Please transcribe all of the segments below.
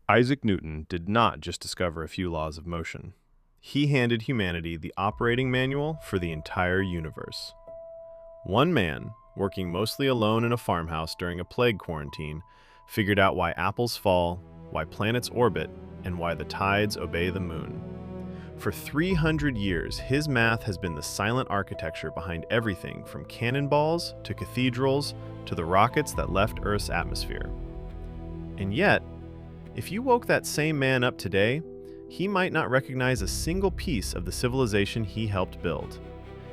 Isaac Newton did not just discover a few laws of motion. He handed humanity the operating manual for the entire universe. One man, working mostly alone in a farmhouse during a plague quarantine, figured out why apples fall, why planets orbit, and why the tides obey the moon. For 300 years, his math has been the silent architecture behind everything from cannonballs to cathedrals to the rockets that left Earth's atmosphere. And yet, if you woke that same man up today, he might not recognize a single piece of the civilization he helped build.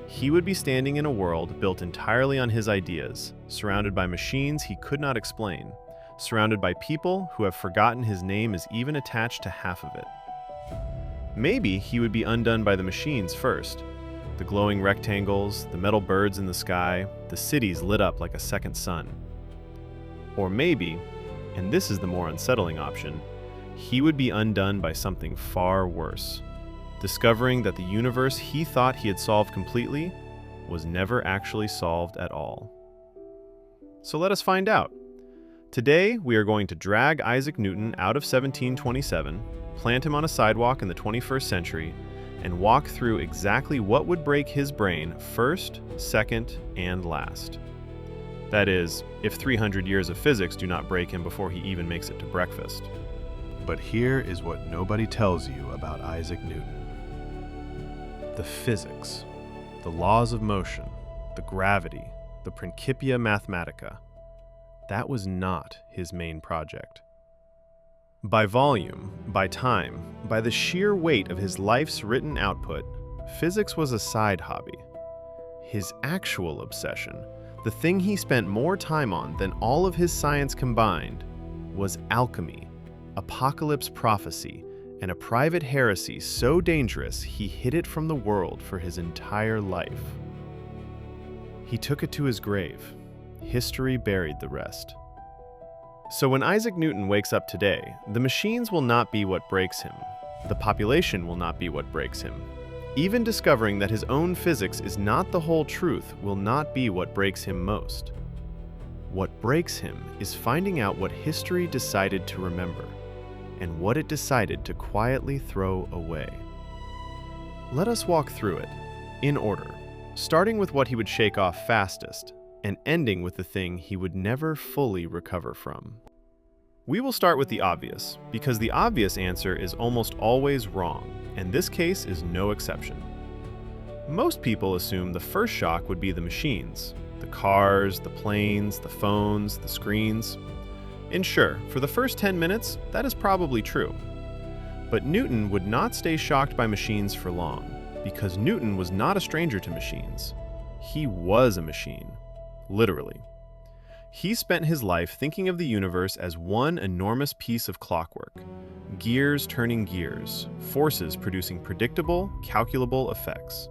He would be standing in a world built entirely on his ideas, surrounded by machines he could not explain, surrounded by people who have forgotten his name is even attached to half of it. Maybe he would be undone by the machines first. The glowing rectangles, the metal birds in the sky, the cities lit up like a second sun. Or maybe, and this is the more unsettling option, he would be undone by something far worse, discovering that the universe he thought he had solved completely was never actually solved at all. So let us find out. Today, we are going to drag Isaac Newton out of 1727, plant him on a sidewalk in the 21st century, and walk through exactly what would break his brain first, second, and last. That is, if 300 years of physics do not break him before he even makes it to breakfast. But here is what nobody tells you about Isaac Newton. The physics, the laws of motion, the gravity, the Principia Mathematica. That was not his main project. By volume, by time, by the sheer weight of his life's written output, physics was a side hobby. His actual obsession, the thing he spent more time on than all of his science combined, was alchemy, apocalypse prophecy, and a private heresy so dangerous he hid it from the world for his entire life. He took it to his grave. History buried the rest. So when Isaac Newton wakes up today, the machines will not be what breaks him. The population will not be what breaks him. Even discovering that his own physics is not the whole truth will not be what breaks him most. What breaks him is finding out what history decided to remember, and what it decided to quietly throw away. Let us walk through it, in order, starting with what he would shake off fastest, and ending with the thing he would never fully recover from. We will start with the obvious, because the obvious answer is almost always wrong, and this case is no exception. Most people assume the first shock would be the machines, the cars, the planes, the phones, the screens. And sure, for the first 10 minutes, that is probably true. But Newton would not stay shocked by machines for long, because Newton was not a stranger to machines. He was a machine. Literally. He spent his life thinking of the universe as one enormous piece of clockwork, gears turning gears, forces producing predictable, calculable effects.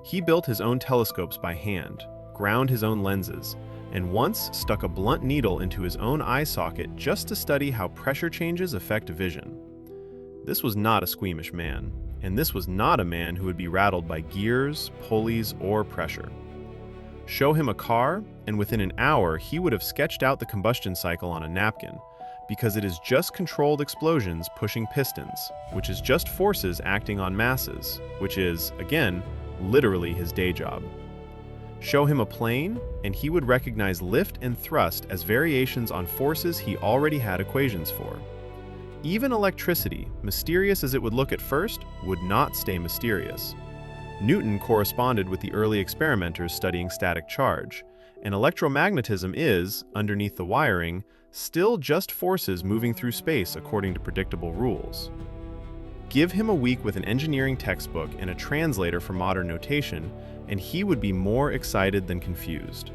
He built his own telescopes by hand, ground his own lenses, and once stuck a blunt needle into his own eye socket just to study how pressure changes affect vision. This was not a squeamish man, and this was not a man who would be rattled by gears, pulleys, or pressure. Show him a car, and within an hour he would have sketched out the combustion cycle on a napkin, because it is just controlled explosions pushing pistons, which is just forces acting on masses, which is, again, literally his day job. Show him a plane, and he would recognize lift and thrust as variations on forces he already had equations for. Even electricity, mysterious as it would look at first, would not stay mysterious. Newton corresponded with the early experimenters studying static charge, and electromagnetism is, underneath the wiring, still just forces moving through space according to predictable rules. Give him a week with an engineering textbook and a translator for modern notation, and he would be more excited than confused.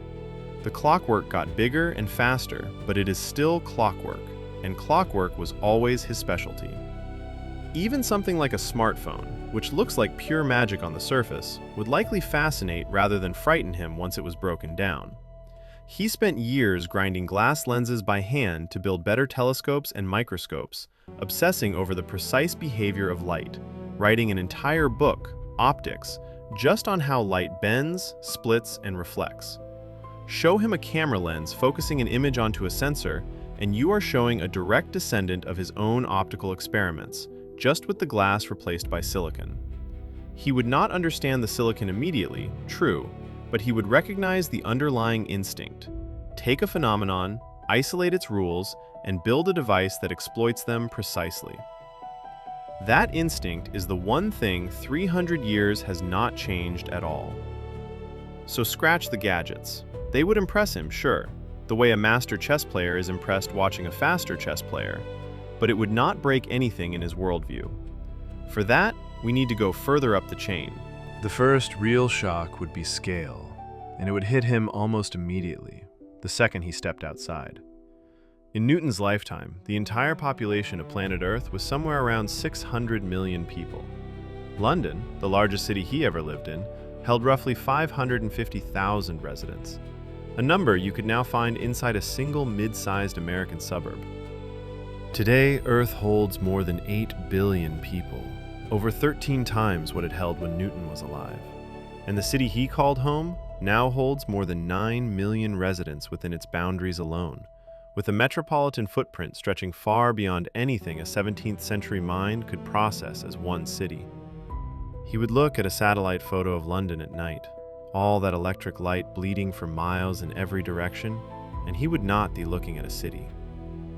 The clockwork got bigger and faster, but it is still clockwork, and clockwork was always his specialty. Even something like a smartphone, which looks like pure magic on the surface, would likely fascinate rather than frighten him once it was broken down. He spent years grinding glass lenses by hand to build better telescopes and microscopes, obsessing over the precise behavior of light, writing an entire book, Optics, just on how light bends, splits, and reflects. Show him a camera lens focusing an image onto a sensor, and you are showing a direct descendant of his own optical experiments, just with the glass replaced by silicon. He would not understand the silicon immediately, true, but he would recognize the underlying instinct. Take a phenomenon, isolate its rules, and build a device that exploits them precisely. That instinct is the one thing 300 years has not changed at all. So scratch the gadgets. They would impress him, sure, the way a master chess player is impressed watching a faster chess player, but it would not break anything in his worldview. For that, we need to go further up the chain. The first real shock would be scale, and it would hit him almost immediately, the second he stepped outside. In Newton's lifetime, the entire population of planet Earth was somewhere around 600 million people. London, the largest city he ever lived in, held roughly 550,000 residents, a number you could now find inside a single mid-sized American suburb. Today, Earth holds more than 8 billion people, over 13 times what it held when Newton was alive. And the city he called home now holds more than 9 million residents within its boundaries alone, with a metropolitan footprint stretching far beyond anything a 17th century mind could process as one city. He would look at a satellite photo of London at night, all that electric light bleeding for miles in every direction, and he would not be looking at a city.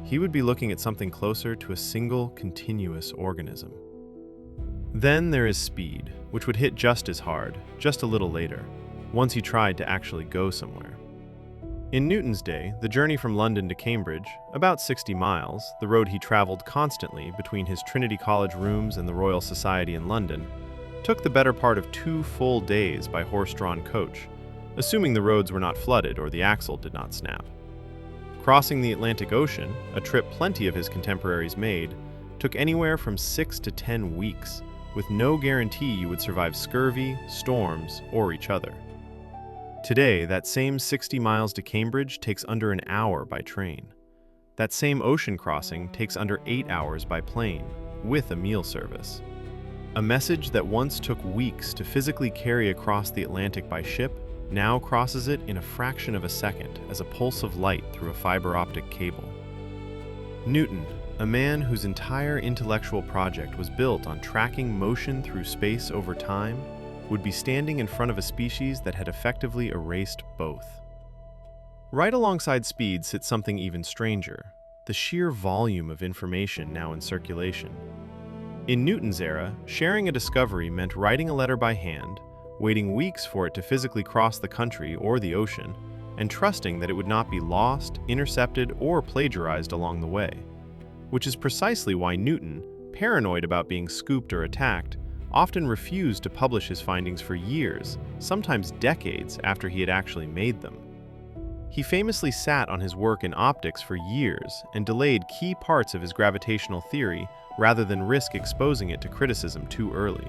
He would be looking at something closer to a single, continuous organism. Then there is speed, which would hit just as hard, just a little later, once he tried to actually go somewhere. In Newton's day, the journey from London to Cambridge, about 60 miles, the road he traveled constantly between his Trinity College rooms and the Royal Society in London, took the better part of 2 full days by horse-drawn coach, assuming the roads were not flooded or the axle did not snap. Crossing the Atlantic Ocean, a trip plenty of his contemporaries made, took anywhere from 6 to 10 weeks, with no guarantee you would survive scurvy, storms, or each other. Today, that same 60 miles to Cambridge takes under an hour by train. That same ocean crossing takes under 8 hours by plane, with a meal service. A message that once took weeks to physically carry across the Atlantic by ship now crosses it in a fraction of a second as a pulse of light through a fiber optic cable. Newton, a man whose entire intellectual project was built on tracking motion through space over time, would be standing in front of a species that had effectively erased both. Right alongside speed sits something even stranger, the sheer volume of information now in circulation. In Newton's era, sharing a discovery meant writing a letter by hand, waiting weeks for it to physically cross the country or the ocean, and trusting that it would not be lost, intercepted, or plagiarized along the way. Which is precisely why Newton, paranoid about being scooped or attacked, often refused to publish his findings for years, sometimes decades after he had actually made them. He famously sat on his work in optics for years and delayed key parts of his gravitational theory rather than risk exposing it to criticism too early.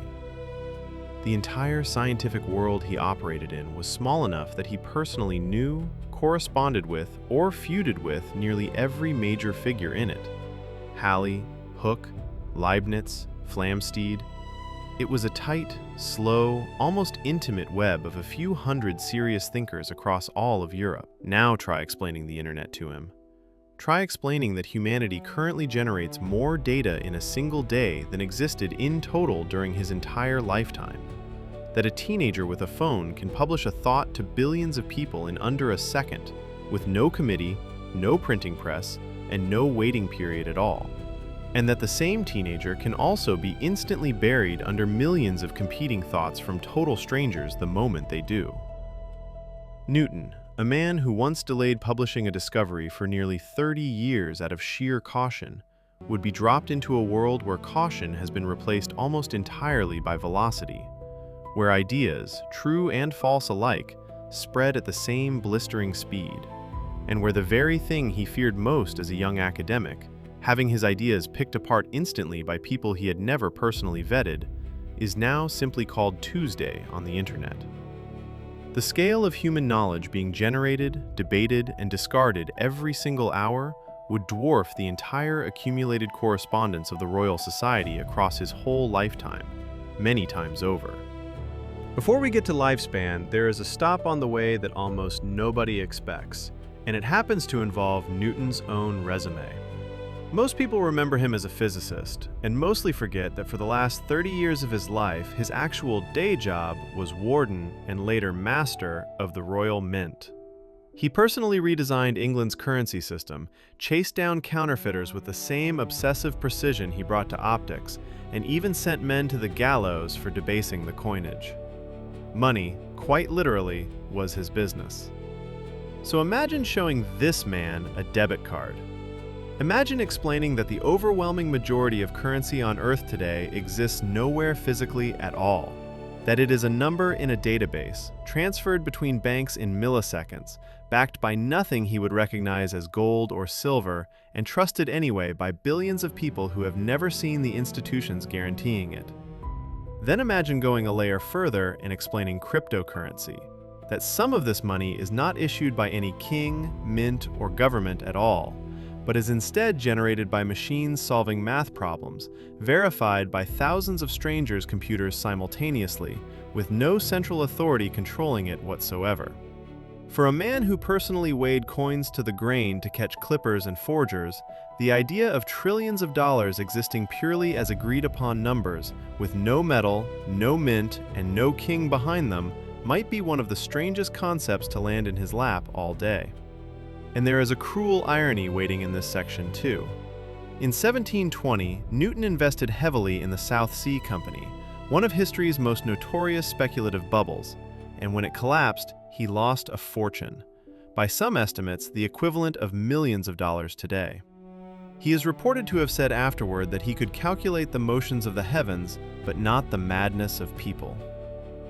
The entire scientific world he operated in was small enough that he personally knew, corresponded with, or feuded with nearly every major figure in it. Halley, Hooke, Leibniz, Flamsteed. It was a tight, slow, almost intimate web of a few hundred serious thinkers across all of Europe. Now try explaining the internet to him. Try explaining that humanity currently generates more data in a single day than existed in total during his entire lifetime. That a teenager with a phone can publish a thought to billions of people in under a second, with no committee, no printing press, and no waiting period at all. And that the same teenager can also be instantly buried under millions of competing thoughts from total strangers the moment they do. Newton, a man who once delayed publishing a discovery for nearly 30 years out of sheer caution, would be dropped into a world where caution has been replaced almost entirely by velocity, where ideas, true and false alike, spread at the same blistering speed, and where the very thing he feared most as a young academic, having his ideas picked apart instantly by people he had never personally vetted, is now simply called Tuesday on the internet. The scale of human knowledge being generated, debated, and discarded every single hour would dwarf the entire accumulated correspondence of the Royal Society across his whole lifetime, many times over. Before we get to lifespan, there is a stop on the way that almost nobody expects, and it happens to involve Newton's own resume. Most people remember him as a physicist, and mostly forget that for the last 30 years of his life, his actual day job was warden and later master of the Royal Mint. He personally redesigned England's currency system, chased down counterfeiters with the same obsessive precision he brought to optics, and even sent men to the gallows for debasing the coinage. Money, quite literally, was his business. So imagine showing this man a debit card. Imagine explaining that the overwhelming majority of currency on Earth today exists nowhere physically at all, that it is a number in a database, transferred between banks in milliseconds, backed by nothing he would recognize as gold or silver, and trusted anyway by billions of people who have never seen the institutions guaranteeing it. Then imagine going a layer further and explaining cryptocurrency, that some of this money is not issued by any king, mint, or government at all, but is instead generated by machines solving math problems, verified by thousands of strangers' computers simultaneously, with no central authority controlling it whatsoever. For a man who personally weighed coins to the grain to catch clippers and forgers, the idea of trillions of dollars existing purely as agreed-upon numbers, with no metal, no mint, and no king behind them, might be one of the strangest concepts to land in his lap all day. And there is a cruel irony waiting in this section too. In 1720, Newton invested heavily in the South Sea Company, one of history's most notorious speculative bubbles, and when it collapsed, he lost a fortune. By some estimates, the equivalent of millions of dollars today. He is reported to have said afterward that he could calculate the motions of the heavens, but not the madness of people.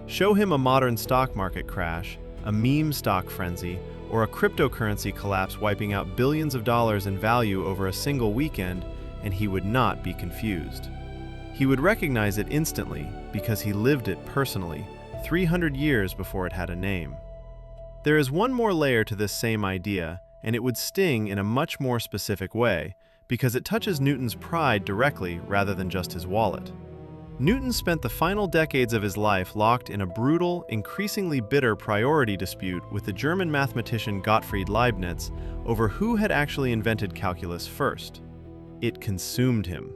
Show him a modern stock market crash, a meme stock frenzy, or a cryptocurrency collapse wiping out billions of dollars in value over a single weekend, and he would not be confused. He would recognize it instantly because he lived it personally, 300 years before it had a name. There is one more layer to this same idea, and it would sting in a much more specific way, because it touches Newton's pride directly rather than just his wallet. Newton spent the final decades of his life locked in a brutal, increasingly bitter priority dispute with the German mathematician Gottfried Leibniz over who had actually invented calculus first. It consumed him.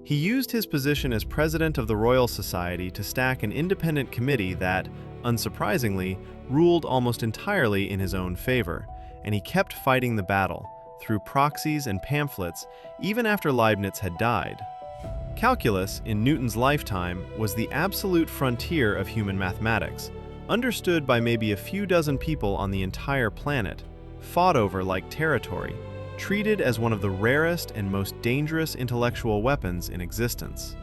He used his position as president of the Royal Society to stack an independent committee that, unsurprisingly, ruled almost entirely in his own favor, and he kept fighting the battle, through proxies and pamphlets, even after Leibniz had died. Calculus, in Newton's lifetime, was the absolute frontier of human mathematics, understood by maybe a few dozen people on the entire planet, fought over like territory, treated as one of the rarest and most dangerous intellectual weapons in existence.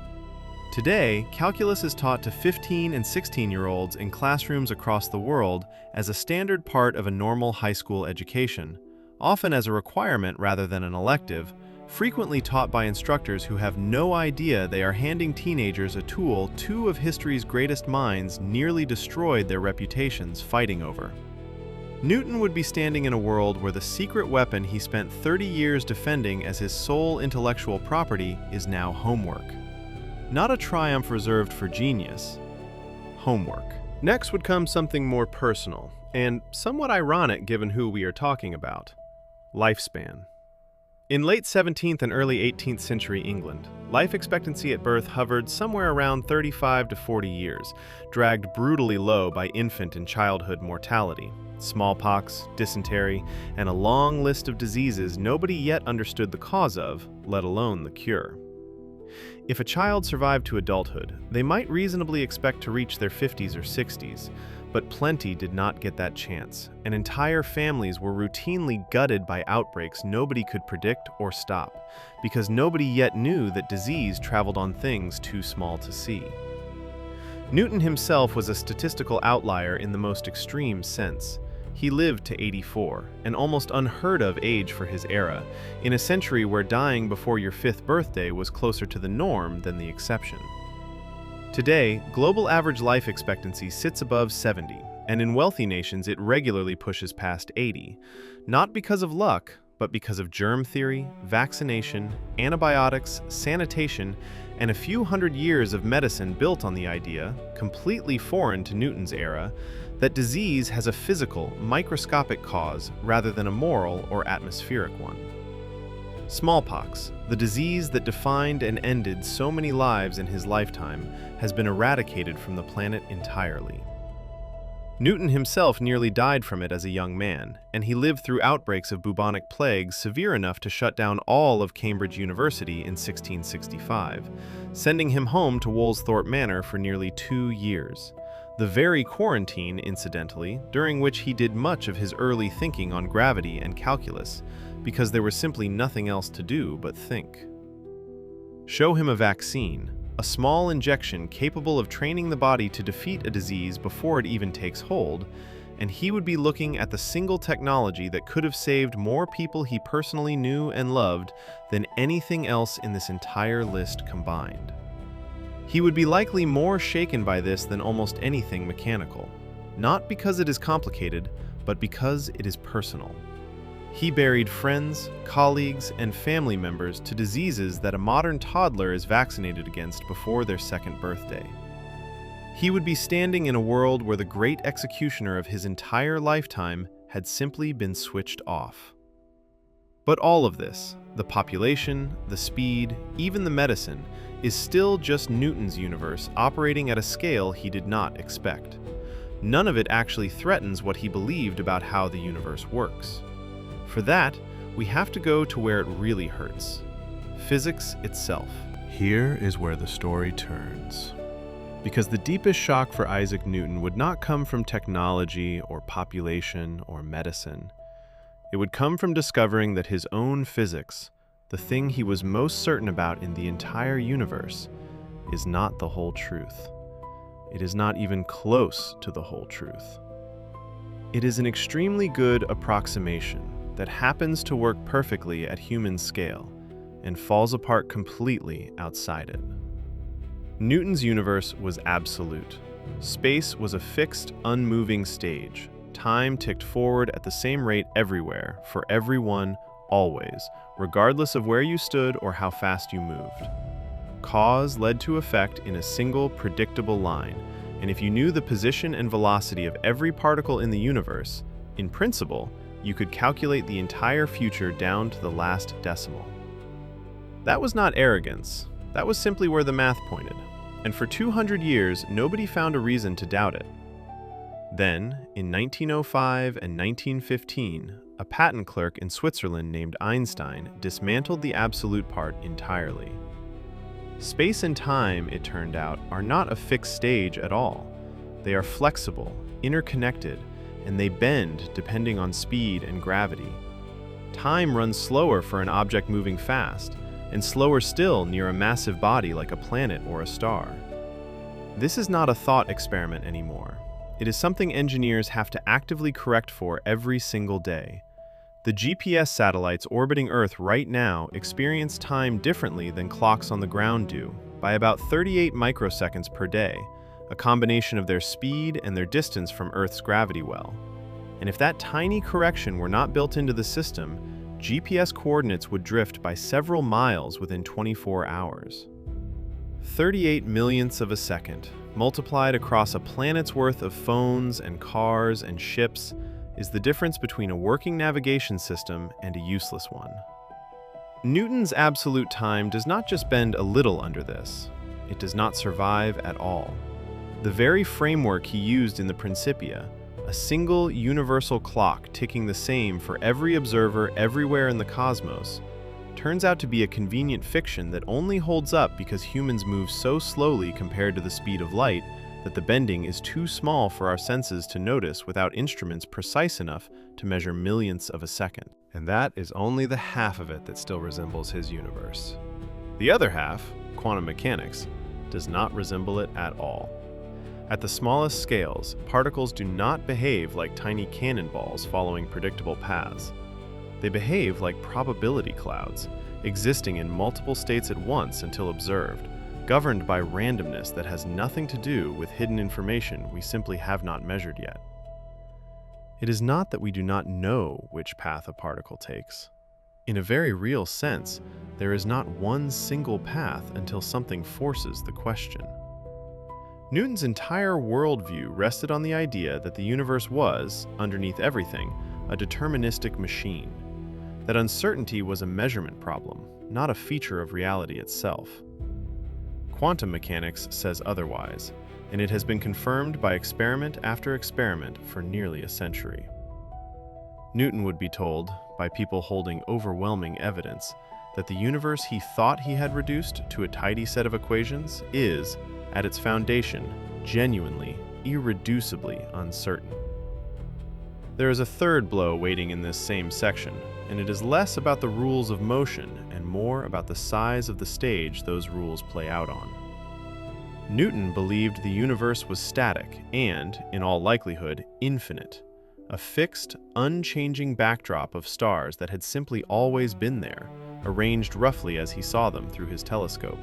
Today, calculus is taught to 15 and 16-year-olds in classrooms across the world as a standard part of a normal high school education, often as a requirement rather than an elective, frequently taught by instructors who have no idea they are handing teenagers a tool two of history's greatest minds nearly destroyed their reputations fighting over. Newton would be standing in a world where the secret weapon he spent 30 years defending as his sole intellectual property is now homework. Not a triumph reserved for genius. Homework. Next would come something more personal, and somewhat ironic given who we are talking about. Lifespan. In late 17th and early 18th century England, life expectancy at birth hovered somewhere around 35 to 40 years, dragged brutally low by infant and childhood mortality, smallpox, dysentery, and a long list of diseases nobody yet understood the cause of, let alone the cure. If a child survived to adulthood, they might reasonably expect to reach their 50s or 60s, but plenty did not get that chance, and entire families were routinely gutted by outbreaks nobody could predict or stop, because nobody yet knew that disease traveled on things too small to see. Newton himself was a statistical outlier in the most extreme sense. He lived to 84, an almost unheard of age for his era, in a century where dying before your 5th birthday was closer to the norm than the exception. Today, global average life expectancy sits above 70, and in wealthy nations it regularly pushes past 80, not because of luck, but because of germ theory, vaccination, antibiotics, sanitation, and a few hundred years of medicine built on the idea, completely foreign to Newton's era, that disease has a physical, microscopic cause rather than a moral or atmospheric one. Smallpox, the disease that defined and ended so many lives in his lifetime, has been eradicated from the planet entirely. Newton himself nearly died from it as a young man, and he lived through outbreaks of bubonic plague severe enough to shut down all of Cambridge University in 1665, sending him home to Woolsthorpe Manor for nearly 2 years. The very quarantine, incidentally, during which he did much of his early thinking on gravity and calculus, because there was simply nothing else to do but think. Show him a vaccine, a small injection capable of training the body to defeat a disease before it even takes hold, and he would be looking at the single technology that could have saved more people he personally knew and loved than anything else in this entire list combined. He would be likely more shaken by this than almost anything mechanical, not because it is complicated, but because it is personal. He buried friends, colleagues, and family members to diseases that a modern toddler is vaccinated against before their 2nd birthday. He would be standing in a world where the great executioner of his entire lifetime had simply been switched off. But all of this, the population, the speed, even the medicine, is still just Newton's universe operating at a scale he did not expect. None of it actually threatens what he believed about how the universe works. For that, we have to go to where it really hurts: physics itself. Here is where the story turns. Because the deepest shock for Isaac Newton would not come from technology or population or medicine. It would come from discovering that his own physics, the thing he was most certain about in the entire universe, is not the whole truth. It is not even close to the whole truth. It is an extremely good approximation that happens to work perfectly at human scale and falls apart completely outside it. Newton's universe was absolute. Space was a fixed, unmoving stage. Time ticked forward at the same rate everywhere, for everyone, always, regardless of where you stood or how fast you moved. Cause led to effect in a single, predictable line, and if you knew the position and velocity of every particle in the universe, in principle, you could calculate the entire future down to the last decimal. That was not arrogance. That was simply where the math pointed. And for 200 years, nobody found a reason to doubt it. Then, in 1905 and 1915, a patent clerk in Switzerland named Einstein dismantled the absolute part entirely. Space and time, it turned out, are not a fixed stage at all. They are flexible, interconnected, and they bend depending on speed and gravity. Time runs slower for an object moving fast, and slower still near a massive body like a planet or a star. This is not a thought experiment anymore. It is something engineers have to actively correct for every single day. The GPS satellites orbiting Earth right now experience time differently than clocks on the ground do, by about 38 microseconds per day, a combination of their speed and their distance from Earth's gravity well. And if that tiny correction were not built into the system, GPS coordinates would drift by several miles within 24 hours. 38 millionths of a second, multiplied across a planet's worth of phones and cars and ships, is the difference between a working navigation system and a useless one. Newton's absolute time does not just bend a little under this. It does not survive at all. The very framework he used in the Principia, a single universal clock ticking the same for every observer everywhere in the cosmos, turns out to be a convenient fiction that only holds up because humans move so slowly compared to the speed of light that the bending is too small for our senses to notice without instruments precise enough to measure millionths of a second. And that is only the half of it that still resembles his universe. The other half, quantum mechanics, does not resemble it at all. At the smallest scales, particles do not behave like tiny cannonballs following predictable paths. They behave like probability clouds, existing in multiple states at once until observed, governed by randomness that has nothing to do with hidden information we simply have not measured yet. It is not that we do not know which path a particle takes. In a very real sense, there is not one single path until something forces the question. Newton's entire worldview rested on the idea that the universe was, underneath everything, a deterministic machine, that uncertainty was a measurement problem, not a feature of reality itself. Quantum mechanics says otherwise, and it has been confirmed by experiment after experiment for nearly a century. Newton would be told, by people holding overwhelming evidence, that the universe he thought he had reduced to a tidy set of equations is, at its foundation, genuinely, irreducibly uncertain. There is a third blow waiting in this same section, and it is less about the rules of motion and more about the size of the stage those rules play out on. Newton believed the universe was static and, in all likelihood, infinite, a fixed, unchanging backdrop of stars that had simply always been there, arranged roughly as he saw them through his telescope.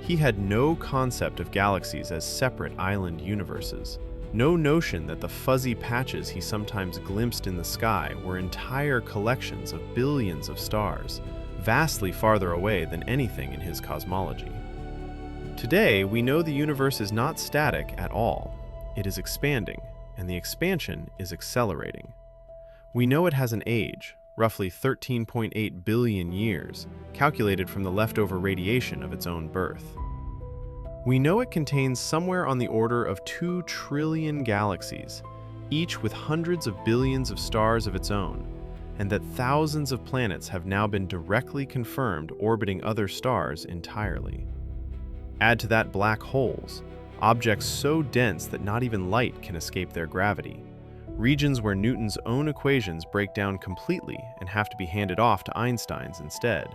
He had no concept of galaxies as separate island universes, no notion that the fuzzy patches he sometimes glimpsed in the sky were entire collections of billions of stars, vastly farther away than anything in his cosmology. Today, we know the universe is not static at all. It is expanding, and the expansion is accelerating. We know it has an age, roughly 13.8 billion years, calculated from the leftover radiation of its own birth. We know it contains somewhere on the order of 2 trillion galaxies, each with hundreds of billions of stars of its own, and that thousands of planets have now been directly confirmed orbiting other stars entirely. Add to that black holes, objects so dense that not even light can escape their gravity, regions where Newton's own equations break down completely and have to be handed off to Einstein's instead.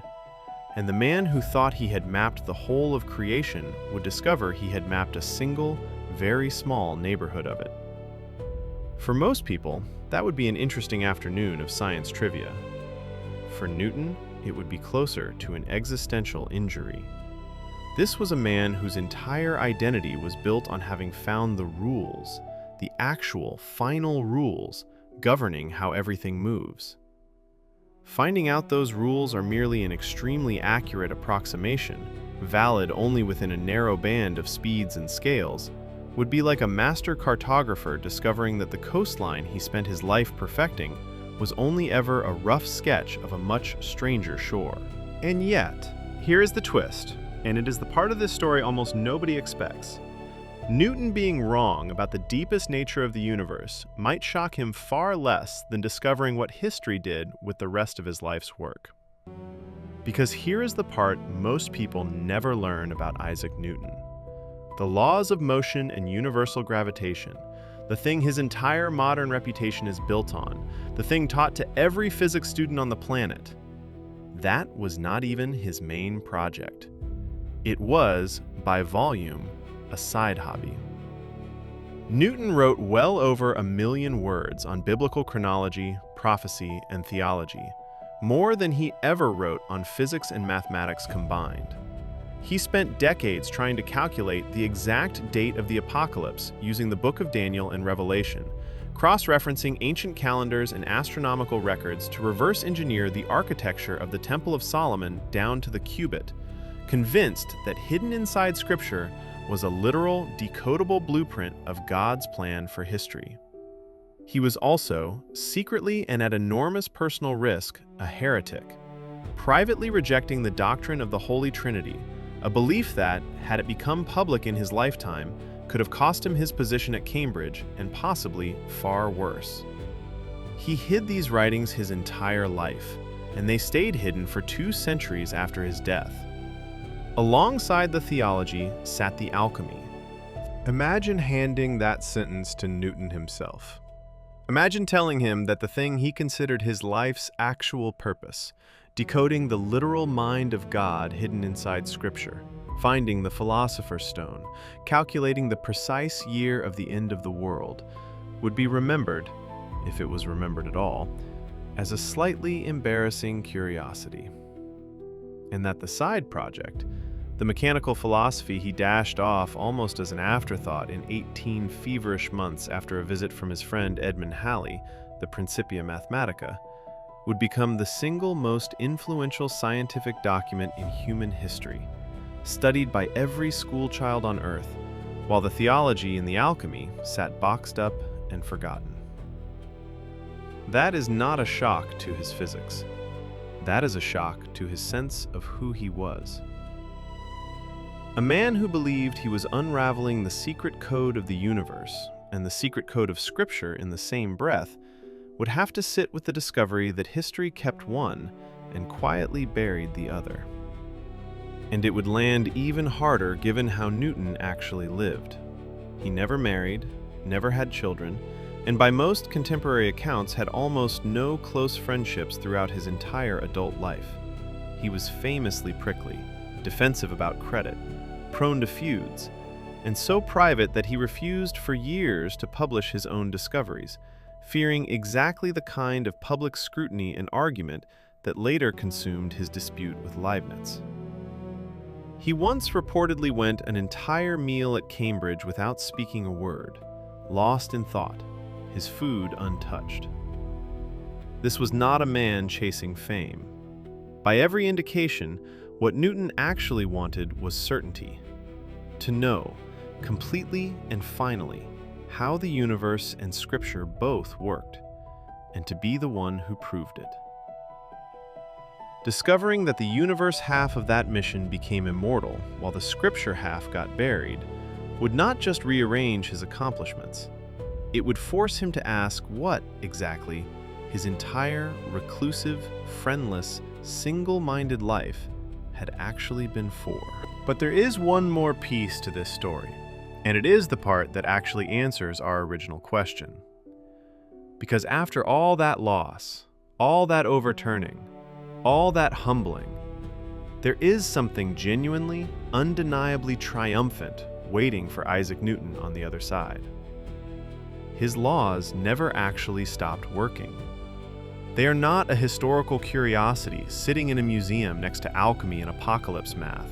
And the man who thought he had mapped the whole of creation would discover he had mapped a single, very small neighborhood of it. For most people, that would be an interesting afternoon of science trivia. For Newton, it would be closer to an existential injury. This was a man whose entire identity was built on having found the rules, the actual, final rules, governing how everything moves. Finding out those rules are merely an extremely accurate approximation, valid only within a narrow band of speeds and scales, would be like a master cartographer discovering that the coastline he spent his life perfecting was only ever a rough sketch of a much stranger shore. And yet, here is the twist, and it is the part of this story almost nobody expects. Newton being wrong about the deepest nature of the universe might shock him far less than discovering what history did with the rest of his life's work. Because here is the part most people never learn about Isaac Newton. The laws of motion and universal gravitation, the thing his entire modern reputation is built on, the thing taught to every physics student on the planet, that was not even his main project. It was, by volume, a side hobby. Newton wrote well over 1 million words on biblical chronology, prophecy, and theology, more than he ever wrote on physics and mathematics combined. He spent decades trying to calculate the exact date of the apocalypse using the Book of Daniel and Revelation, cross-referencing ancient calendars and astronomical records to reverse engineer the architecture of the Temple of Solomon down to the cubit, convinced that hidden inside Scripture was a literal, decodable blueprint of God's plan for history. He was also, secretly and at enormous personal risk, a heretic, privately rejecting the doctrine of the Holy Trinity, a belief that, had it become public in his lifetime, could have cost him his position at Cambridge and possibly far worse. He hid these writings his entire life, and they stayed hidden for 2 centuries after his death. Alongside the theology sat the alchemy. Imagine handing that sentence to Newton himself. Imagine telling him that the thing he considered his life's actual purpose, decoding the literal mind of God hidden inside Scripture, finding the Philosopher's Stone, calculating the precise year of the end of the world, would be remembered, if it was remembered at all, as a slightly embarrassing curiosity. And that the side project, the mechanical philosophy he dashed off almost as an afterthought in 18 feverish months after a visit from his friend Edmund Halley, the Principia Mathematica, would become the single most influential scientific document in human history, studied by every schoolchild on Earth, while the theology and the alchemy sat boxed up and forgotten. That is not a shock to his physics. That is a shock to his sense of who he was. A man who believed he was unraveling the secret code of the universe and the secret code of Scripture in the same breath would have to sit with the discovery that history kept one and quietly buried the other. And it would land even harder given how Newton actually lived. He never married, never had children, and by most contemporary accounts had almost no close friendships throughout his entire adult life. He was famously prickly, defensive about credit, prone to feuds, and so private that he refused for years to publish his own discoveries, fearing exactly the kind of public scrutiny and argument that later consumed his dispute with Leibniz. He once reportedly went an entire meal at Cambridge without speaking a word, lost in thought, his food untouched. This was not a man chasing fame. By every indication, what Newton actually wanted was certainty. To know, completely and finally, how the universe and Scripture both worked, and to be the one who proved it. Discovering that the universe half of that mission became immortal while the Scripture half got buried would not just rearrange his accomplishments. It would force him to ask what, exactly, his entire reclusive, friendless, single-minded life had actually been for. But there is one more piece to this story, and it is the part that actually answers our original question. Because after all that loss, all that overturning, all that humbling, there is something genuinely, undeniably triumphant waiting for Isaac Newton on the other side. His laws never actually stopped working. They are not a historical curiosity sitting in a museum next to alchemy and apocalypse math.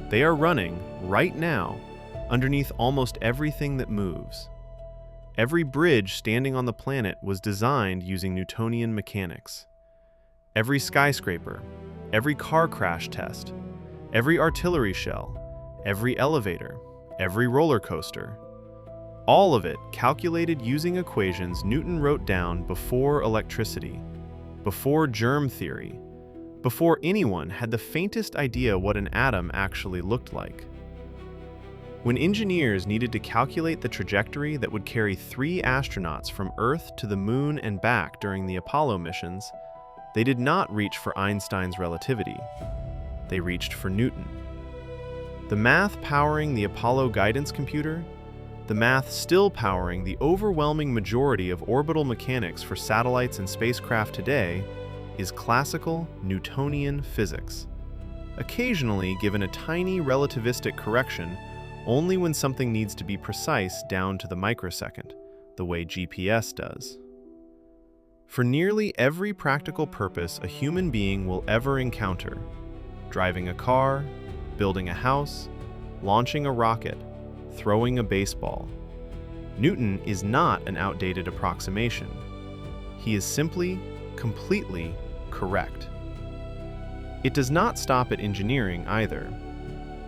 They are running, right now, underneath almost everything that moves. Every bridge standing on the planet was designed using Newtonian mechanics. Every skyscraper, every car crash test, every artillery shell, every elevator, every roller coaster, all of it calculated using equations Newton wrote down before electricity, before germ theory, before anyone had the faintest idea what an atom actually looked like. When engineers needed to calculate the trajectory that would carry 3 astronauts from Earth to the Moon and back during the Apollo missions, they did not reach for Einstein's relativity. They reached for Newton. The math powering the Apollo guidance computer, the math still powering the overwhelming majority of orbital mechanics for satellites and spacecraft today, is classical Newtonian physics, occasionally given a tiny relativistic correction only when something needs to be precise down to the microsecond, the way GPS does. For nearly every practical purpose a human being will ever encounter, driving a car, building a house, launching a rocket, throwing a baseball, Newton is not an outdated approximation. He is simply, completely correct. It does not stop at engineering either.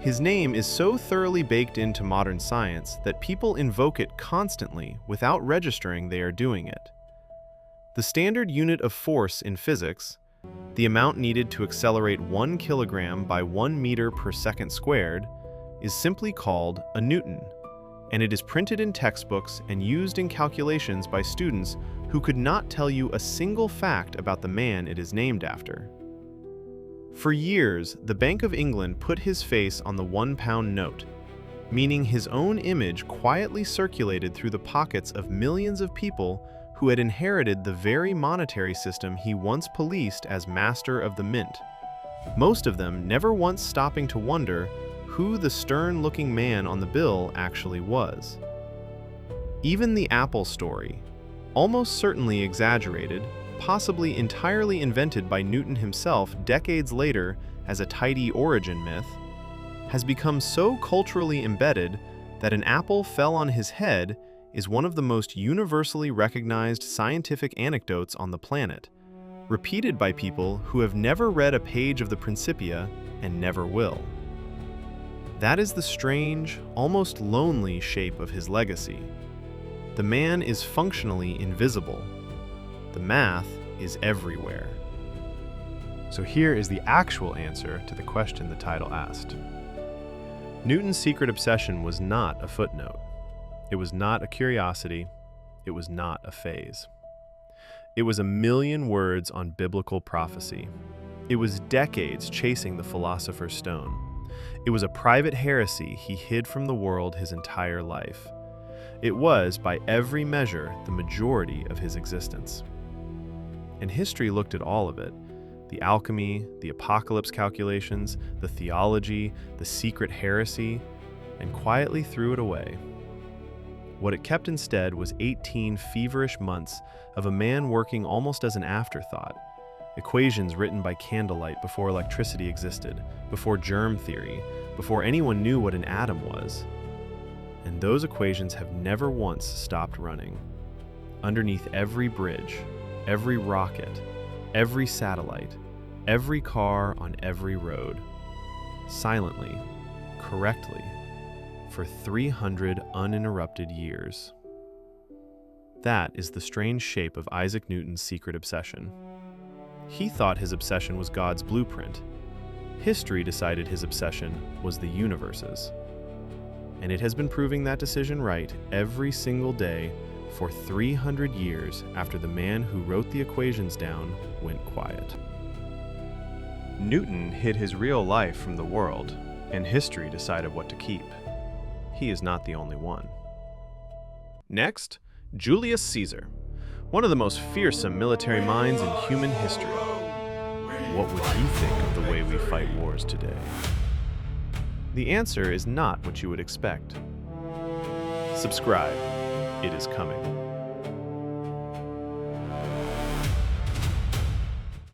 His name is so thoroughly baked into modern science that people invoke it constantly without registering they are doing it. The standard unit of force in physics, the amount needed to accelerate 1 kilogram by 1 meter per second squared, is simply called a Newton, and it is printed in textbooks and used in calculations by students who could not tell you a single fact about the man it is named after. For years, the Bank of England put his face on the £1 note, meaning his own image quietly circulated through the pockets of millions of people who had inherited the very monetary system he once policed as master of the mint, most of them never once stopping to wonder who the stern-looking man on the bill actually was. Even the Apple story, almost certainly exaggerated, possibly entirely invented by Newton himself decades later as a tidy origin myth, has become so culturally embedded that an apple fell on his head is one of the most universally recognized scientific anecdotes on the planet, repeated by people who have never read a page of the Principia and never will. That is the strange, almost lonely shape of his legacy. The man is functionally invisible. The math is everywhere. So here is the actual answer to the question the title asked. Newton's secret obsession was not a footnote. It was not a curiosity. It was not a phase. It was a million words on biblical prophecy. It was decades chasing the philosopher's stone. It was a private heresy he hid from the world his entire life. It was, by every measure, the majority of his existence. And history looked at all of it: the alchemy, the apocalypse calculations, the theology, the secret heresy, and quietly threw it away. What it kept instead was 18 feverish months of a man working almost as an afterthought. Equations written by candlelight before electricity existed, before germ theory, before anyone knew what an atom was. And those equations have never once stopped running. Underneath every bridge, every rocket, every satellite, every car on every road, silently, correctly, for 300 uninterrupted years. That is the strange shape of Isaac Newton's secret obsession. He thought his obsession was God's blueprint. History decided his obsession was the universe's. And it has been proving that decision right every single day for 300 years after the man who wrote the equations down went quiet. Newton hid his real life from the world, and history decided what to keep. He is not the only one. Next, Julius Caesar, one of the most fearsome military minds in human history. What would he think of the way we fight wars today? The answer is not what you would expect. Subscribe. It is coming.